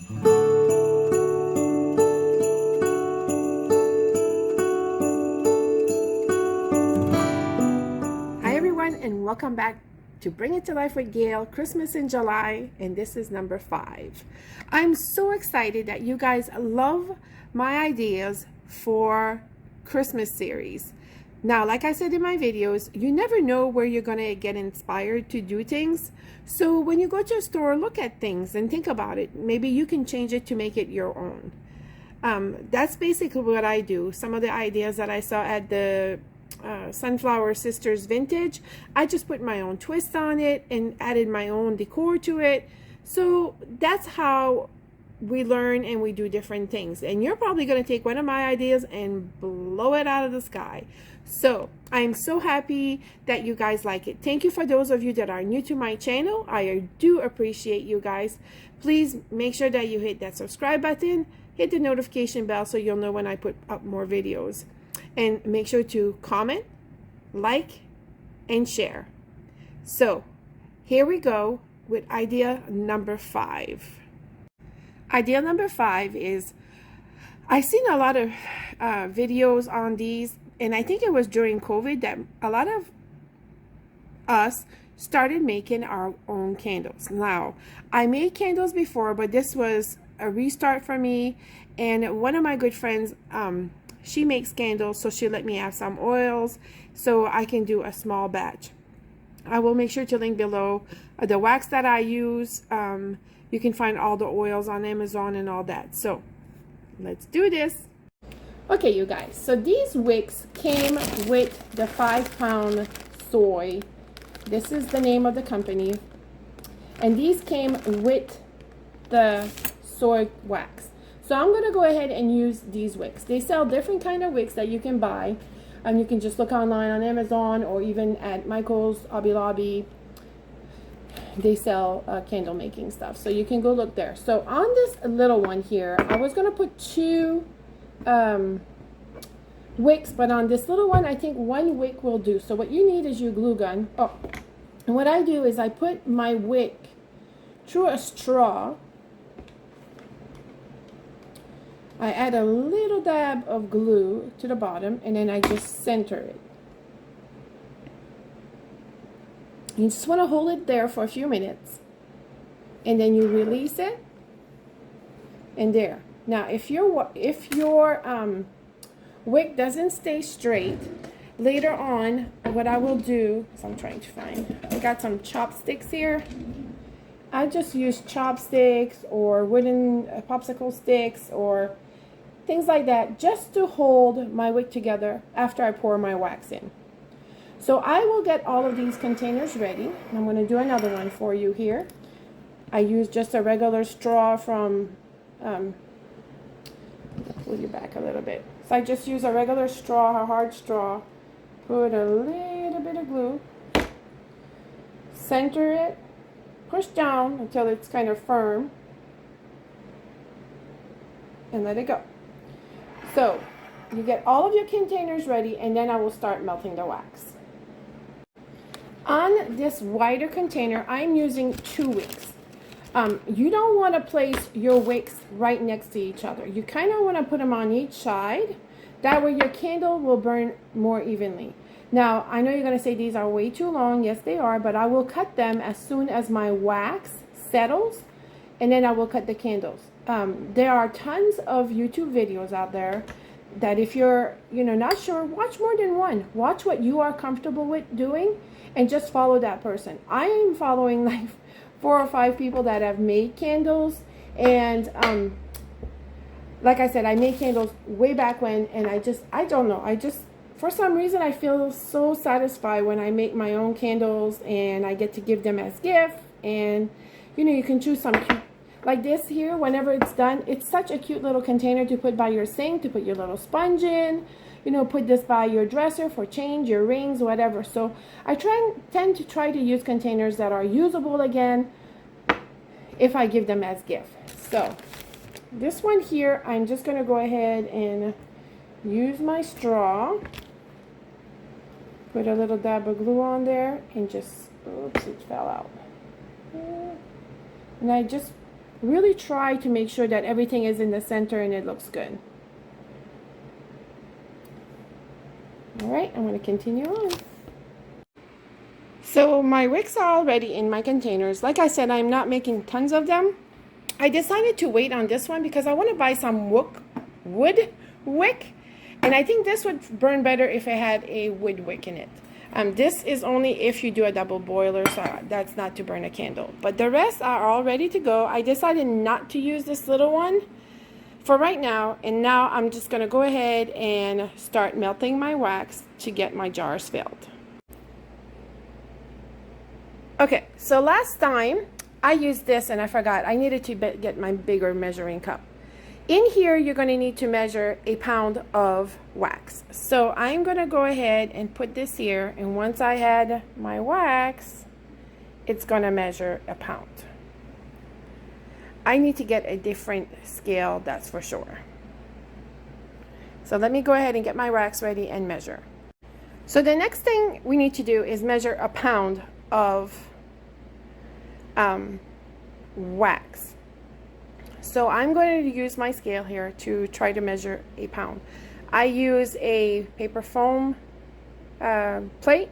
Hi everyone, and welcome back to Bring It to Life with Gail, Christmas in July, and this is number 5. I'm so excited that you guys love my ideas for Christmas series. Now, like I said in my videos, you never know where you're going to get inspired to do things. So when you go to a store, look at things and think about it. Maybe you can change it to make it your own. That's basically what I do. Some of the ideas that I saw at the Sunflower Sisters Vintage, I just put my own twist on it and added my own decor to it. So that's how we learn and we do different things. And you're probably going to take one of my ideas and blow it out of the sky. So I'm so happy that you guys like it. Thank you for those of you that are new to my channel. I do appreciate you guys. Please make sure that you hit that subscribe button, hit the notification bell so you'll know when I put up more videos. And make sure to comment, like, and share. So here we go with idea number 5. Idea number 5 is, I've seen a lot of videos on these, and I think it was during COVID that a lot of us started making our own candles. Now, I made candles before, but this was a restart for me. And one of my good friends, she makes candles, so she let me have some oils so I can do a small batch. I will make sure to link below the wax that I use. You can find all the oils on Amazon and all that. So let's do this. Okay, you guys, so these wicks came with the 5-pound soy. This is the name of the company. And these came with the soy wax. So I'm going to go ahead and use these wicks. They sell different kind of wicks that you can buy. And you can just look online on Amazon or even at Michael's, Hobby Lobby. They sell candle making stuff. So you can go look there. So on this little one here, I was going to put 2 wicks, but on this little one I think 1 wick will do. So what you need is your glue gun. Oh, and what I do is I put my wick through a straw. I add a little dab of glue to the bottom, and then I just center it. You just want to hold it there for a few minutes, and then you release it, and there. Now, if your wick doesn't stay straight, later on, what I will do is I'm trying to find. I got some chopsticks here. I just use chopsticks or wooden popsicle sticks or things like that just to hold my wick together after I pour my wax in. So I will get all of these containers ready. I'm going to do another one for you here. I use just a regular straw from pull you back a little bit. So I just use a regular straw, a hard straw, put a little bit of glue, center it, push down until it's kind of firm, and let it go. So you get all of your containers ready, and then I will start melting the wax. On this wider container, I'm using 2 wicks. You don't want to place your wicks right next to each other. You kind of want to put them on each side. That way your candle will burn more evenly. Now, I know you're going to say these are way too long. Yes, they are, but I will cut them as soon as my wax settles, and then I will cut the candles. There are tons of YouTube videos out there that if you're not sure, watch more than one. Watch what you are comfortable with doing and just follow that person. I am following like 4 or 5 people that have made candles, and like I said, I made candles way back when, and I don't know, for some reason I feel so satisfied when I make my own candles and I get to give them as gift. And you can choose some cute, like this here, whenever it's done, it's such a cute little container to put by your sink, to put your little sponge in, put this by your dresser for change, your rings, whatever. So I tend to try to use containers that are usable again if I give them as gift. So this one here, I'm just going to go ahead and use my straw, put a little dab of glue on there, and just, oops, it fell out. And I just really try to make sure that everything is in the center and it looks good. All right, I'm going to continue on. So my wicks are already in my containers. Like I said, I'm not making tons of them. I decided to wait on this one because I want to buy some wood wick. And I think this would burn better if it had a wood wick in it. This is only if you do a double boiler, so that's not to burn a candle. But the rest are all ready to go. I decided not to use this little one for right now. And now I'm just going to go ahead and start melting my wax to get my jars filled. Okay, so last time I used this and I forgot. I needed to get my bigger measuring cup. In here, you're going to need to measure a pound of wax. So I'm going to go ahead and put this here. And once I had my wax, it's going to measure a pound. I need to get a different scale, that's for sure. So let me go ahead and get my wax ready and measure. So the next thing we need to do is measure a pound of wax. So I'm going to use my scale here to try to measure a pound. I use a paper foam plate.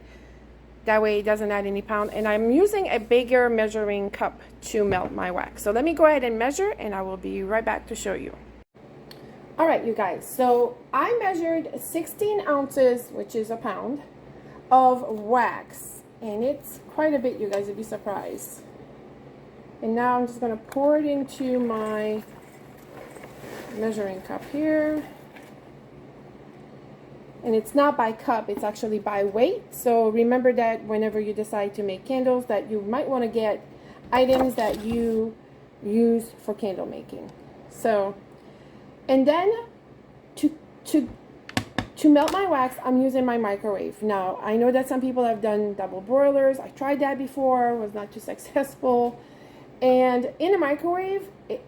That way it doesn't add any pound. And I'm using a bigger measuring cup to melt my wax. So let me go ahead and measure and I will be right back to show you. All right, you guys. So I measured 16 ounces, which is a pound, of wax. And it's quite a bit, you guys, you'd be surprised. And now I'm just going to pour it into my measuring cup here. And it's not by cup, it's actually by weight. So remember that whenever you decide to make candles, that you might want to get items that you use for candle making. So, and then to melt my wax, I'm using my microwave. Now, I know that some people have done double broilers. I tried that before, was not too successful. And in a microwave,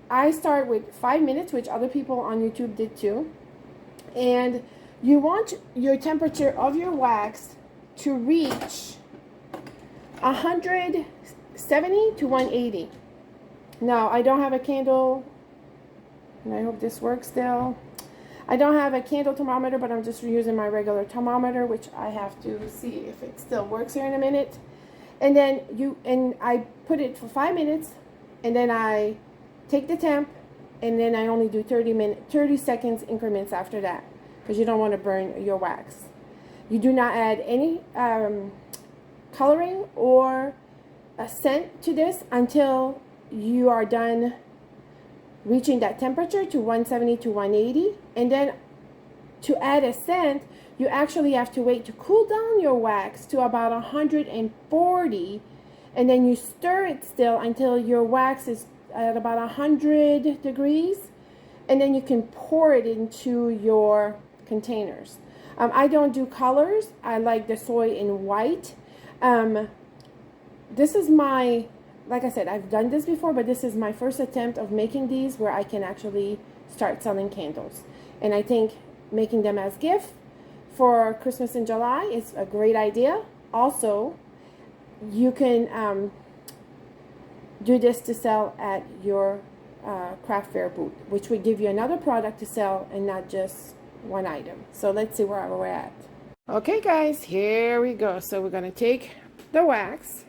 I start with 5 minutes, which other people on YouTube did too. And you want your temperature of your wax to reach 170 to 180. Now, I don't have a candle, and I hope this works still. I don't have a candle thermometer, but I'm just using my regular thermometer, which I have to see if it still works here in a minute. And then I put it for 5 minutes, and then I take the temp, and then I only do 30 seconds increments after that, because you don't want to burn your wax. You do not add any coloring or a scent to this until you are done reaching that temperature to 170 to 180. And then to add a scent, you actually have to wait to cool down your wax to about 140, and then you stir it still until your wax is at about 100 degrees, and then you can pour it into your containers. I don't do colors. I like the soy and white. This is my, like I said, I've done this before, but this is my first attempt of making these where I can actually start selling candles. And I think making them as gift for Christmas in July is a great idea. Also, you can do this to sell at your craft fair booth, which would give you another product to sell and not just one item. So let's see where we're at. Okay guys, here we go. So we're going to take the wax,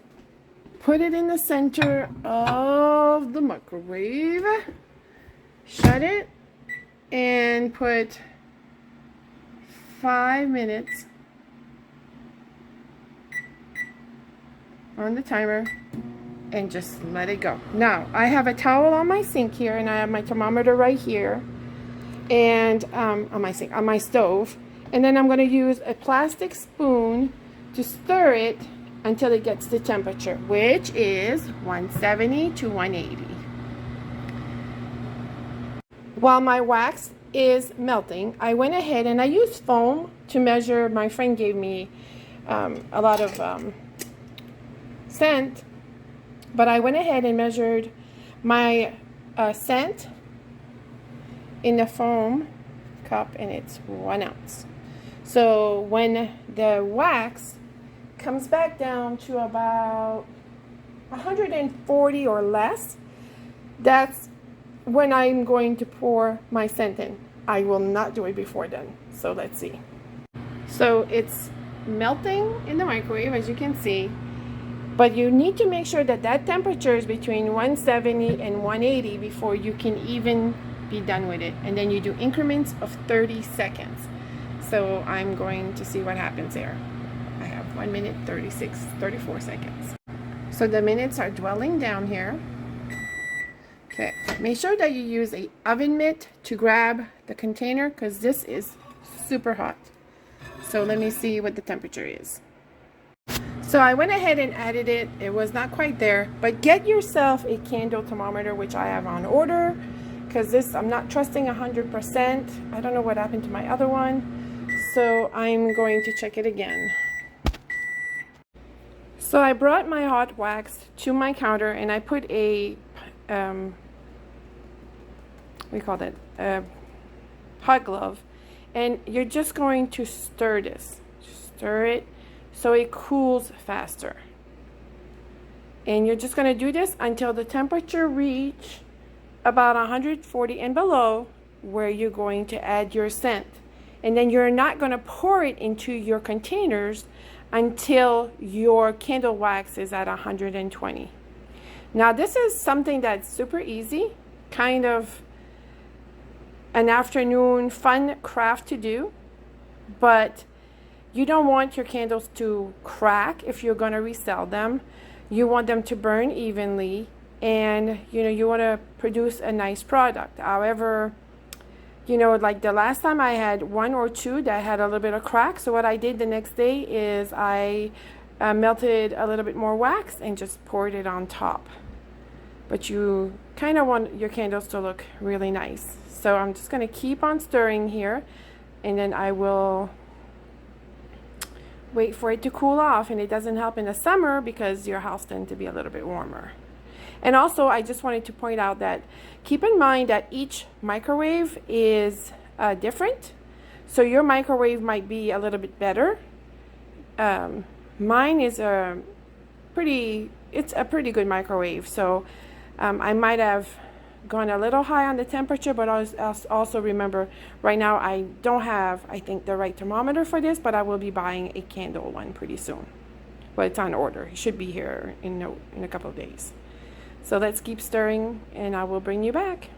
put it in the center of the microwave, shut it, and put 5 minutes on the timer and just let it go. Now, I have a towel on my sink here, and I have my thermometer right here, and on my stove, and then I'm going to use a plastic spoon to stir it until it gets the temperature, which is 170 to 180. While my wax is melting, I went ahead and I used foam to measure. My friend gave me a lot of scent, but I went ahead and measured my scent in the foam cup, and it's 1 ounce. So when the wax comes back down to about 140 or less, that's when I'm going to pour my scent in. I will not do it before then. So let's see. So it's melting in the microwave, as you can see, but you need to make sure that that temperature is between 170 and 180 before you can even be done with it. And then you do increments of 30 seconds. So I'm going to see what happens there. I have 1 minute 34 seconds. So the minutes are dwelling down here. Okay, make sure that you use a oven mitt to grab the container because this is super hot. So let me see what the temperature is. So I went ahead and added it. It was not quite there, but get yourself a candle thermometer, which I have on order, because this I'm not trusting 100%. I don't know what happened to my other one, so I'm going to check it again. So I brought my hot wax to my counter and I put a we call that a hot glove, and you're just going to stir this. Stir it so it cools faster. And you're just going to do this until the temperature reach about 140 and below, where you're going to add your scent. And then you're not going to pour it into your containers until your candle wax is at 120. Now this is something that's super easy, kind of an afternoon fun craft to do, but you don't want your candles to crack if you're going to resell them. You want them to burn evenly, and you want to produce a nice product. However, like the last time I had one or two that had a little bit of crack, so what I did the next day is I melted a little bit more wax and just poured it on top. But you kind of want your candles to look really nice. So I'm just going to keep on stirring here, and then I will wait for it to cool off. And it doesn't help in the summer because your house tends to be a little bit warmer. And also, I just wanted to point out that keep in mind that each microwave is different. So your microwave might be a little bit better. Mine is a pretty good microwave. So I might have gone a little high on the temperature, but also remember, right now I don't have, I think, the right thermometer for this, but I will be buying a candle one pretty soon. Well, it's on order. It should be here in a couple of days. So let's keep stirring and I will bring you back.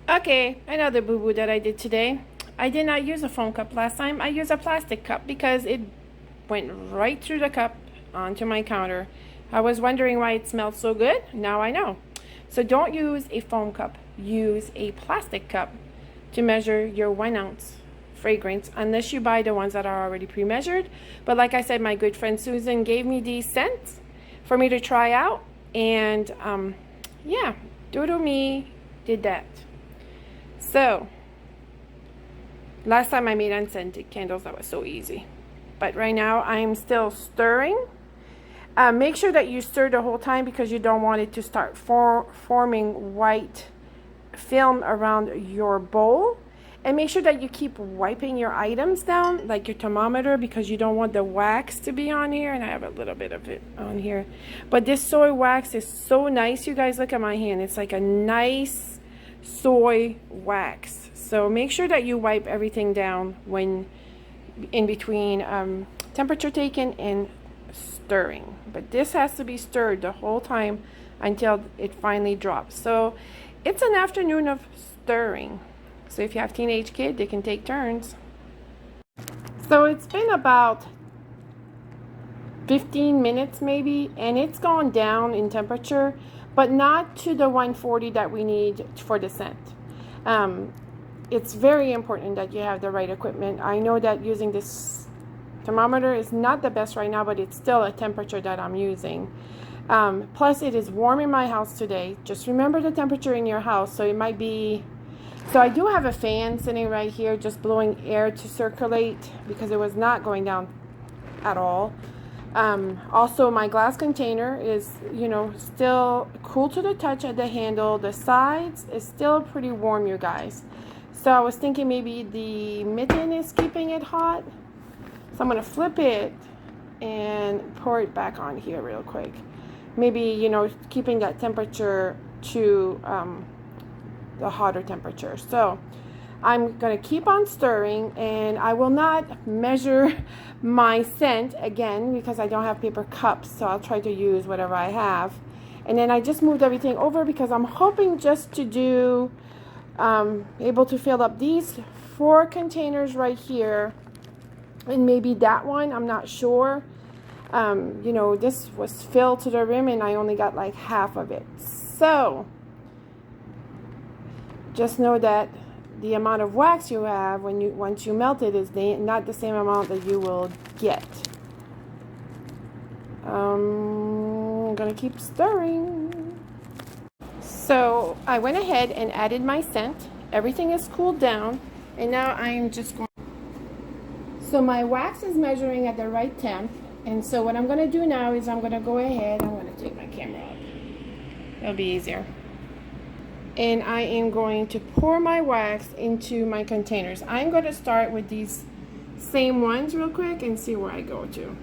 Okay, another boo-boo that I did today. I did not use a foam cup last time. I used a plastic cup because it went right through the cup onto my counter. I was wondering why it smelled so good. Now I know. So don't use a foam cup. Use a plastic cup to measure your 1 ounce fragrance, unless you buy the ones that are already pre-measured. But like I said, my good friend Susan gave me these scents for me to try out, and yeah, Doodle Me did that. So last time I made unscented candles, that was so easy. But right now I'm still stirring. Make sure that you stir the whole time because you don't want it to start forming white film around your bowl. And make sure that you keep wiping your items down, like your thermometer, because you don't want the wax to be on here. And I have a little bit of it on here. But this soy wax is so nice. You guys, look at my hand. It's like a nice soy wax. So make sure that you wipe everything down when in between temperature taken and stirring. But this has to be stirred the whole time until it finally drops. So it's an afternoon of stirring. So if you have teenage kids, they can take turns. So it's been about 15 minutes maybe, and it's gone down in temperature, but not to the 140 that we need for the scent. It's very important that you have the right equipment. I know that using this thermometer is not the best right now, but it's still a temperature that I'm using. Plus it is warm in my house today. Just remember the temperature in your house. So it might be, so I do have a fan sitting right here just blowing air to circulate because it was not going down at all. Also my glass container is, still cool to the touch at the handle. The sides is still pretty warm, you guys. So I was thinking maybe the mitten is keeping it hot. So I'm going to flip it and pour it back on here real quick. Maybe, keeping that temperature to the hotter temperature. So I'm going to keep on stirring, and I will not measure my scent again because I don't have paper cups, so I'll try to use whatever I have. And then I just moved everything over because I'm hoping just to do able to fill up these 4 containers right here, and maybe that one, I'm not sure. You know, this was filled to the rim and I only got like half of it. So just know that the amount of wax you have once you melt it is not the same amount that you will get. I'm gonna keep stirring. So I went ahead and added my scent. Everything is cooled down, and now I'm just going. So my wax is measuring at the right temp, and so what I'm gonna do now is I'm gonna go ahead. I'm gonna take my camera out. It'll be easier. And I am going to pour my wax into my containers. I'm going to start with these same ones real quick and see where I go to.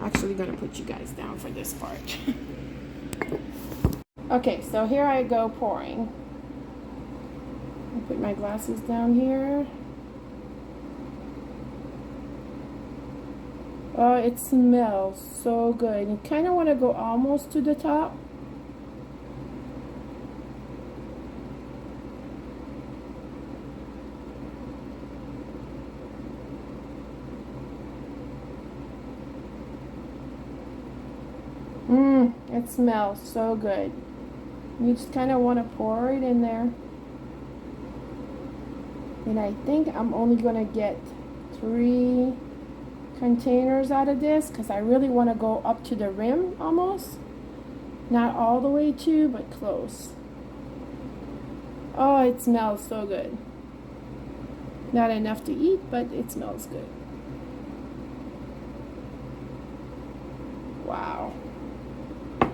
Actually going to put you guys down for this part. Okay, so here I go pouring. I'll put my glasses down here. Oh, it smells so good. You kind of want to go almost to the top. It smells so good. You just kind of want to pour it in there. And I think I'm only going to get 3 containers out of this because I really want to go up to the rim almost. Not all the way to, but close. Oh, it smells so good. Not enough to eat, but it smells good. Wow.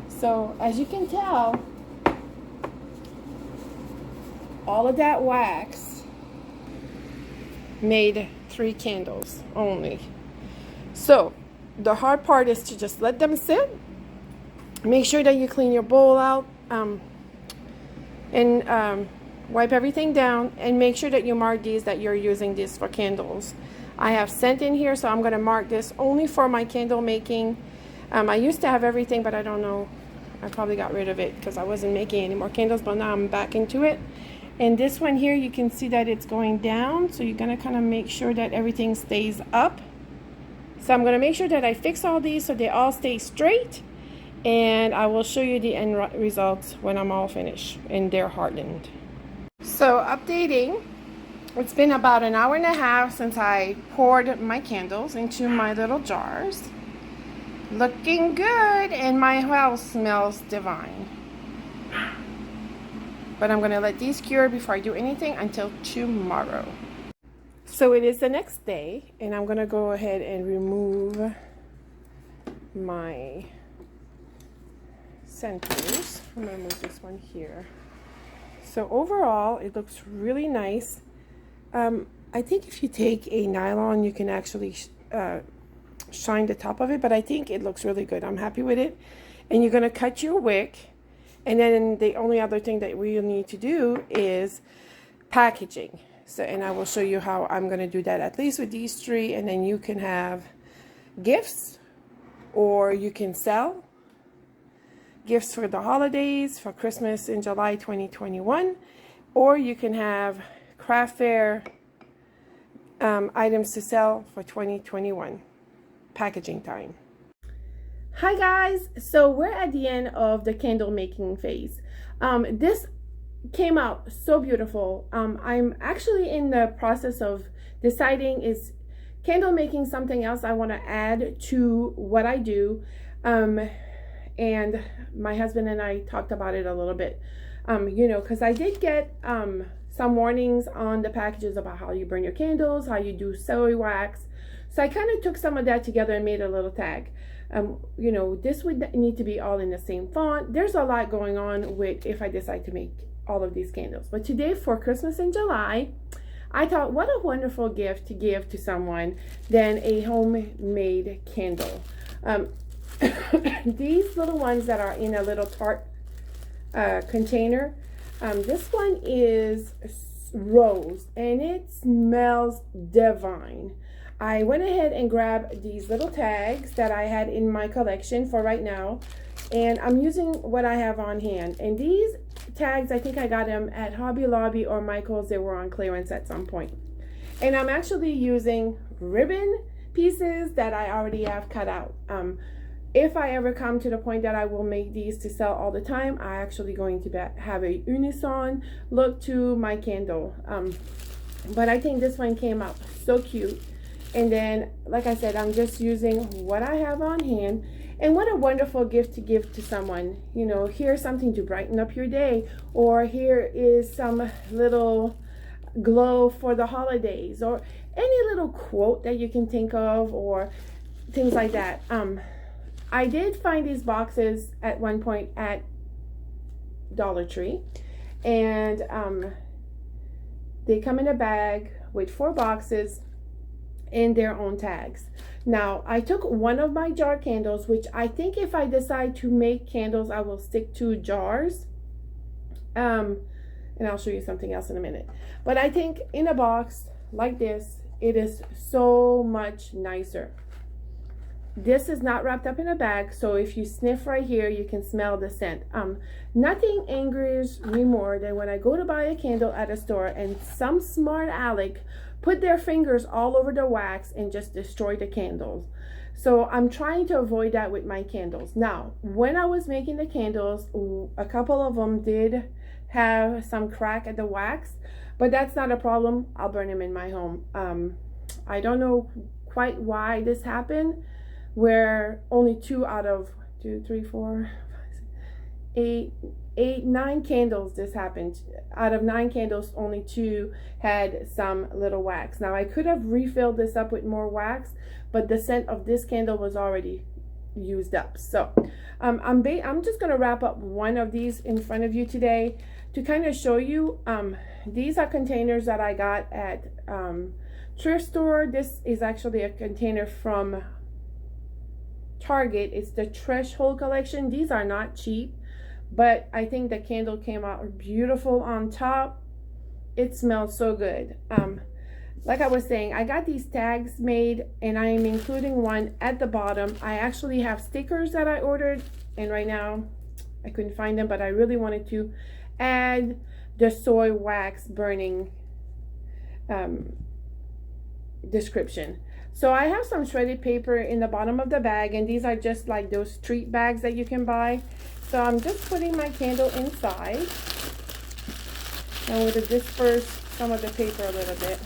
So as you can tell, all of that wax made 3 candles only. So the hard part is to just let them sit. Make sure that you clean your bowl out and wipe everything down, and make sure that you mark these that you're using this for candles. I have scent in here, so I'm going to mark this only for my candle making. I used to have everything, but I don't know. I probably got rid of it because I wasn't making any more candles, but now I'm back into it. And this one here, you can see that it's going down, so you're going to kind of make sure that everything stays up. So I'm going to make sure that I fix all these so they all stay straight, and I will show you the end results when I'm all finished and they're hardened. So updating, it's been about an hour and a half since I poured my candles into my little jars. Looking good, and my house smells divine. But I'm going to let these cure before I do anything until tomorrow. So it is the next day, and I'm going to go ahead and remove my centers. I'm going to move this one here. So overall, it looks really nice. I think if you take a nylon, you can actually shine the top of it, but I think it looks really good. I'm happy with it. And you're going to cut your wick, and then the only other thing that we need to do is packaging. So, and I will show you how I'm going to do that, at least with these 3, and then you can have gifts, or you can sell gifts for the holidays, for Christmas in July 2021, or you can have craft fair items to sell for 2021 packaging time. Hi guys, so we're at the end of the candle making phase. This came out so beautiful. I'm actually in the process of deciding, is candle making something else I want to add to what I do, and my husband and I talked about it a little bit, you know, because I did get some warnings on the packages about how you burn your candles, how you do celery wax. So I kind of took some of that together and made a little tag. You know, this would need to be all in the same font. There's a lot going on with if I decide to make all of these candles. But today, for Christmas in July, I thought, what a wonderful gift to give to someone than a homemade candle. These little ones that are in a little tart container. This one is rose and it smells divine. I went ahead and grabbed these little tags that I had in my collection for right now, and I'm using what I have on hand. And these tags, I think I got them at Hobby Lobby or Michael's. They were on clearance at some point. And I'm actually using ribbon pieces that I already have cut out. If I ever come to the point that I will make these to sell all the time, I'm actually going to have a unison look to my candle. But I think this one came out so cute. And then, like I said, I'm just using what I have on hand. And what a wonderful gift to give to someone. You know, here's something to brighten up your day, or here is some little glow for the holidays, or any little quote that you can think of, or things like that. I did find these boxes at one point at Dollar Tree, and they come in a bag with 4 boxes and their own tags. Now, I took one of my jar candles, which I think if I decide to make candles, I will stick to jars. And I'll show you something else in a minute. But I think in a box like this, it is so much nicer. This is not wrapped up in a bag, so if you sniff right here, you can smell the scent. Nothing angers me more than when I go to buy a candle at a store and some smart aleck put their fingers all over the wax and just destroy the candles. So I'm trying to avoid that with my candles. Now, when I was making the candles, a couple of them did have some crack at the wax, but that's not a problem. I'll burn them in my home. I don't know quite why this happened, where only 2 out of 2, 3, 4, 5, 6, 9 candles this happened. Out of 9 candles, only 2 had some little wax. Now I could have refilled this up with more wax, but the scent of this candle was already used up. So I'm just going to wrap up one of these in front of you today to kind of show you. These are containers that I got at thrift store. This is actually a container from Target. It's the Threshold collection. These are not cheap, but I think the candle came out beautiful on top. It smells so good. Like I was saying, I got these tags made, and I am including one at the bottom. I actually have stickers that I ordered, and right now I couldn't find them, but I really wanted to add the soy wax burning description. So I have some shredded paper in the bottom of the bag, and these are just like those treat bags that you can buy. So I'm just putting my candle inside. I'm going to disperse some of the paper a little bit.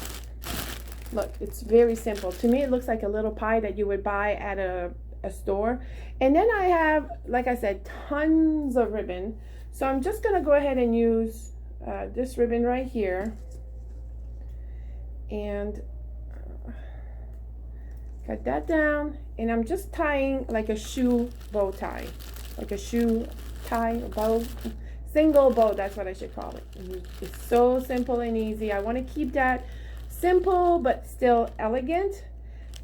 Look, it's very simple. To me, it looks like a little pie that you would buy at a store. And then I have, like I said, tons of ribbon. So I'm just going to go ahead and use this ribbon right here. And cut that down. And I'm just tying like a shoe bow tie. Like a shoe tie, a bow. Single bow, that's what I should call it. It's so simple and easy. I want to keep that simple but still elegant.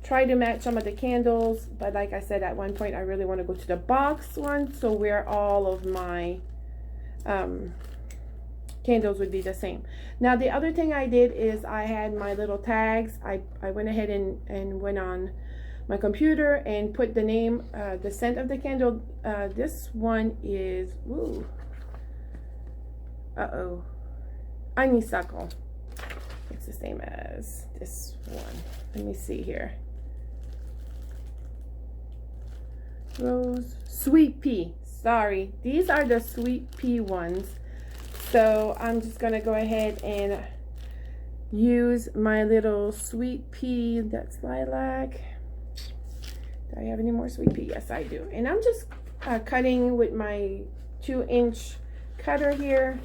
Try to match some of the candles, but like I said, at one point I really want to go to the box one, so where all of my candles would be the same. Now the other thing I did is I had my little tags. I went ahead and went on my computer and put the name, the scent of the candle. This one is, ooh, honeysuckle. It's the same as this one. Let me see here. Rose, sweet pea. Sorry, these are the sweet pea ones. So I'm just gonna go ahead and use my little sweet pea. That's lilac. Do I have any more sweet pea? Yes, I do. And I'm just cutting with my 2-inch cutter here.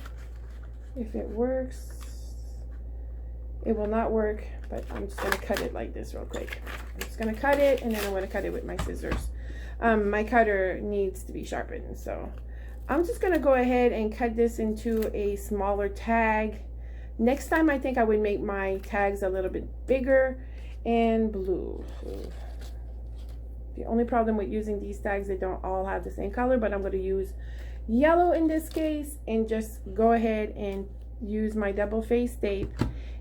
If it works. It will not work, but I'm just gonna cut it like this real quick. I'm just gonna cut it, and then I'm gonna cut it with my scissors. My cutter needs to be sharpened, so I'm just gonna go ahead and cut this into a smaller tag. Next time, I think I would make my tags a little bit bigger and blue. The only problem with using these tags, they don't all have the same color, but I'm gonna use yellow in this case, and just go ahead and use my double face tape,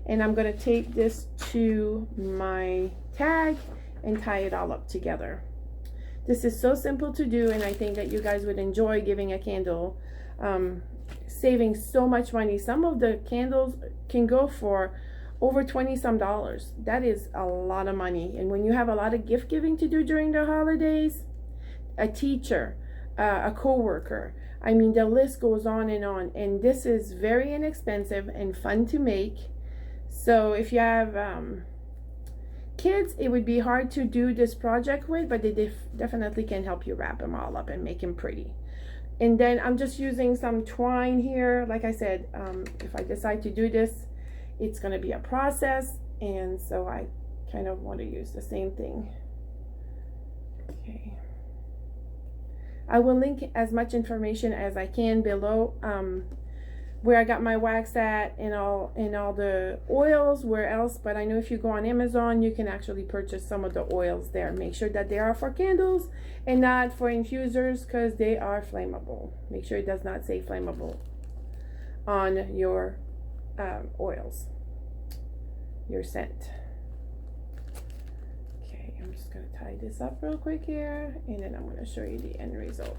and I'm going to tape this to my tag and tie it all up together. This is so simple to do, and I think that you guys would enjoy giving a candle, saving so much money. Some of the candles can go for over $20 some. That is a lot of money. And when you have a lot of gift giving to do during the holidays, a teacher, a co-worker, I mean, the list goes on. And this is very inexpensive and fun to make. So if you have kids, it would be hard to do this project with, but they definitely can help you wrap them all up and make them pretty. And then I'm just using some twine here. Like I said, if I decide to do this, it's going to be a process, and so I kind of want to use the same thing. Okay. I will link as much information as I can below, where I got my wax at, and all the oils, where else. But I know if you go on Amazon, you can actually purchase some of the oils there. Make sure that they are for candles and not for infusers, because they are flammable. Make sure it does not say flammable on your oils, your scent. Okay, I'm just going to tie this up real quick here, and then I'm going to show you the end result.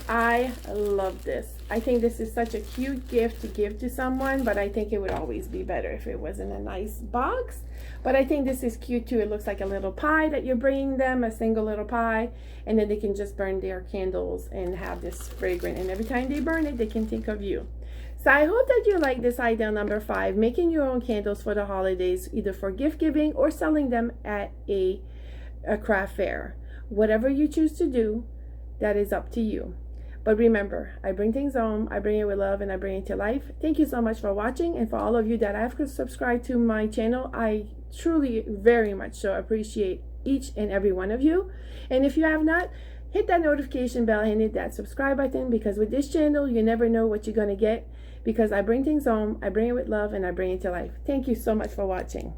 I love this. I think this is such a cute gift to give to someone, but I think it would always be better if it was in a nice box. But I think this is cute too. It looks like a little pie that you're bringing them, a single little pie, and then they can just burn their candles and have this fragrant, and every time they burn it, they can think of you. So I hope that you like this idea number 5, making your own candles for the holidays, either for gift giving or selling them at a craft fair. Whatever you choose to do, that is up to you. But remember, I bring things home, I bring it with love, and I bring it to life. Thank you so much for watching, and for all of you that have subscribed to my channel, I truly very much so appreciate each and every one of you. And if you have not, hit that notification bell and hit that subscribe button, because with this channel, you never know what you're going to get, because I bring things home, I bring it with love, and I bring it to life. Thank you so much for watching.